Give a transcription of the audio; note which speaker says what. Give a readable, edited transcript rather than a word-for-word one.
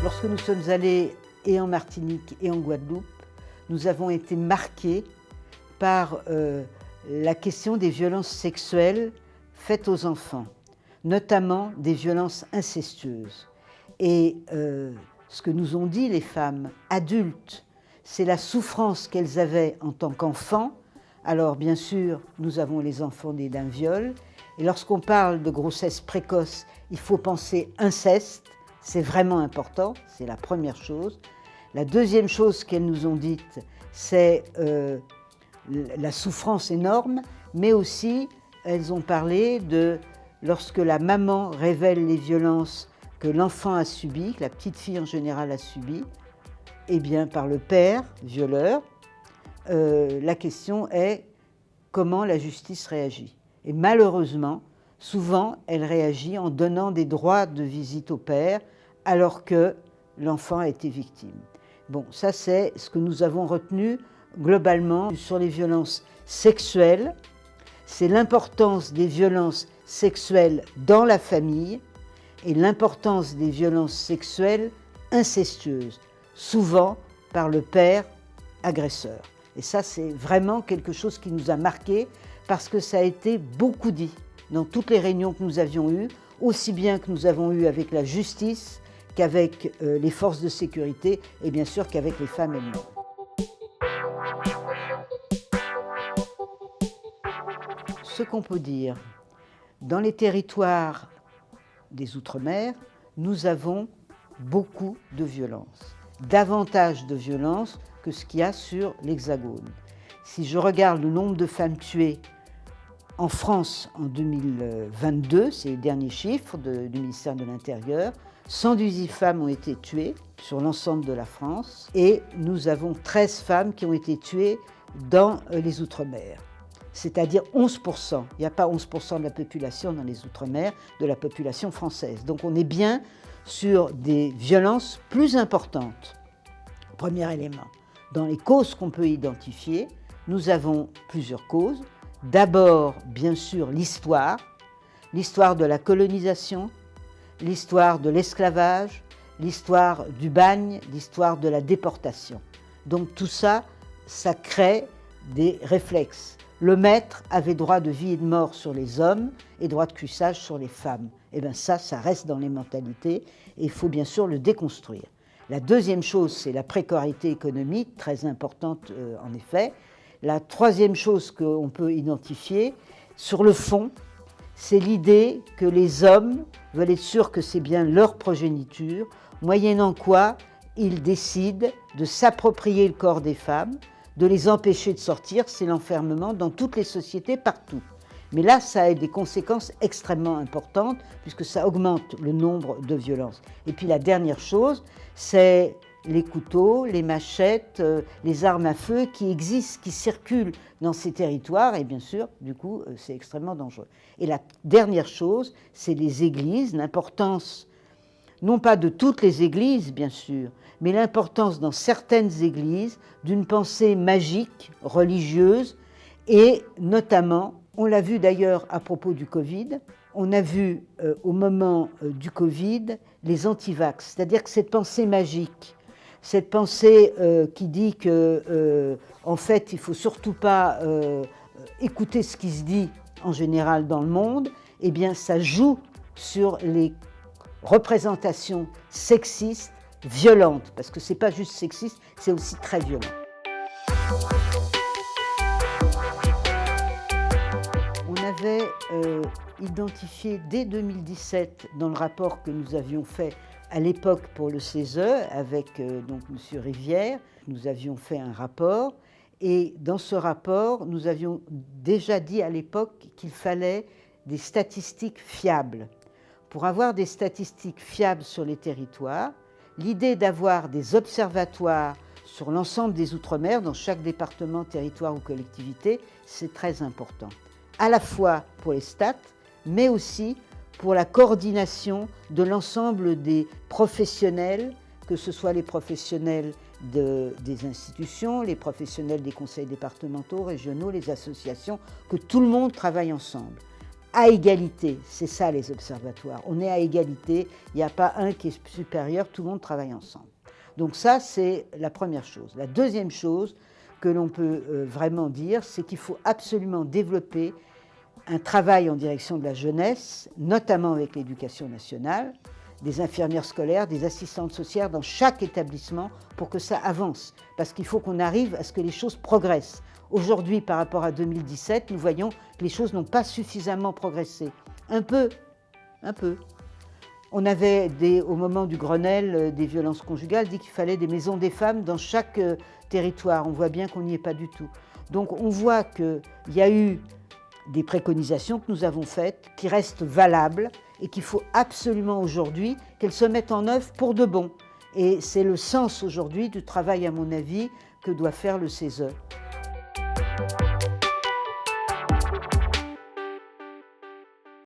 Speaker 1: Lorsque nous sommes allés et en Martinique et en Guadeloupe, nous avons été marqués par la question des violences sexuelles faites aux enfants, notamment des violences incestueuses. Et ce que nous ont dit les femmes adultes, c'est la souffrance qu'elles avaient en tant qu'enfants. Alors bien sûr, nous avons les enfants nés d'un viol, et lorsqu'on parle de grossesse précoce, il faut penser inceste, c'est vraiment important, c'est la première chose. La deuxième chose qu'elles nous ont dite, c'est la souffrance énorme, mais aussi elles ont parlé de lorsque la maman révèle les violences que l'enfant a subies, que la petite fille en général a subies, eh bien par le père violeur, la question est comment la justice réagit. Et malheureusement, souvent, elle réagit en donnant des droits de visite au père alors que l'enfant a été victime. Bon, ça c'est ce que nous avons retenu globalement sur les violences sexuelles. C'est l'importance des violences sexuelles dans la famille et l'importance des violences sexuelles incestueuses, souvent par le père agresseur. Et ça, c'est vraiment quelque chose qui nous a marqué parce que ça a été beaucoup dit dans toutes les réunions que nous avions eues, aussi bien que nous avons eues avec la justice qu'avec les forces de sécurité et bien sûr qu'avec les femmes elles-mêmes. Ce qu'on peut dire, dans les territoires des Outre-mer, nous avons beaucoup de violence, davantage de violence que ce qu'il y a sur l'Hexagone. Si je regarde le nombre de femmes tuées en France en 2022, c'est les derniers chiffres du ministère de l'Intérieur, 118 femmes ont été tuées sur l'ensemble de la France et nous avons 13 femmes qui ont été tuées dans les Outre-mer. C'est-à-dire 11%. Il n'y a pas 11% de la population dans les Outre-mer, de la population française. Donc on est bien sur des violences plus importantes. Premier élément. Dans les causes qu'on peut identifier, nous avons plusieurs causes. D'abord, bien sûr, l'histoire de la colonisation, l'histoire de l'esclavage, l'histoire du bagne, l'histoire de la déportation. Donc tout ça, ça crée des réflexes. Le maître avait droit de vie et de mort sur les hommes et droit de cuissage sur les femmes. Et bien ça reste dans les mentalités et il faut bien sûr le déconstruire. La deuxième chose, c'est la précarité économique, très importante en effet. La troisième chose qu'on peut identifier, sur le fond, c'est l'idée que les hommes veulent être sûrs que c'est bien leur progéniture, moyennant quoi ils décident de s'approprier le corps des femmes, de les empêcher de sortir, c'est l'enfermement dans toutes les sociétés, partout. Mais là, ça a des conséquences extrêmement importantes, puisque ça augmente le nombre de violences. Et puis la dernière chose, c'est les couteaux, les machettes, les armes à feu qui existent, qui circulent dans ces territoires, et bien sûr, du coup, c'est extrêmement dangereux. Et la dernière chose, c'est les églises, l'importance, non pas de toutes les églises, bien sûr, mais l'importance dans certaines églises d'une pensée magique, religieuse, et notamment, on l'a vu d'ailleurs à propos du Covid, on a vu au moment du Covid les antivax, c'est-à-dire que cette pensée magique, cette pensée qui dit que, en fait, il ne faut surtout pas écouter ce qui se dit en général dans le monde, eh bien, ça joue sur les représentations sexistes, violentes, parce que ce n'est pas juste sexiste, c'est aussi très violent. On avait identifié dès 2017, dans le rapport que nous avions fait à l'époque pour le CESE, avec donc M. Rivière, nous avions fait un rapport, et dans ce rapport, nous avions déjà dit à l'époque qu'il fallait des statistiques fiables. Pour avoir des statistiques fiables sur les territoires, l'idée d'avoir des observatoires sur l'ensemble des Outre-mer, dans chaque département, territoire ou collectivité, c'est très important. À la fois pour les stats, mais aussi pour la coordination de l'ensemble des professionnels, que ce soit les professionnels des institutions, les professionnels des conseils départementaux, régionaux, les associations, que tout le monde travaille ensemble. à égalité. C'est ça les observatoires. On est à égalité, il n'y a pas un qui est supérieur, tout le monde travaille ensemble. Donc ça, c'est la première chose. La deuxième chose que l'on peut vraiment dire, c'est qu'il faut absolument développer un travail en direction de la jeunesse, notamment avec l'éducation nationale, des infirmières scolaires, des assistantes sociales dans chaque établissement pour que ça avance. Parce qu'il faut qu'on arrive à ce que les choses progressent. Aujourd'hui, par rapport à 2017, nous voyons que les choses n'ont pas suffisamment progressé. Un peu. On avait, au moment du Grenelle des violences conjugales, dit qu'il fallait des maisons des femmes dans chaque territoire. On voit bien qu'on n'y est pas du tout. Donc on voit qu'il y a eu des préconisations que nous avons faites, qui restent valables et qu'il faut absolument aujourd'hui qu'elles se mettent en œuvre pour de bon. Et c'est le sens aujourd'hui du travail, à mon avis, que doit faire le CESE.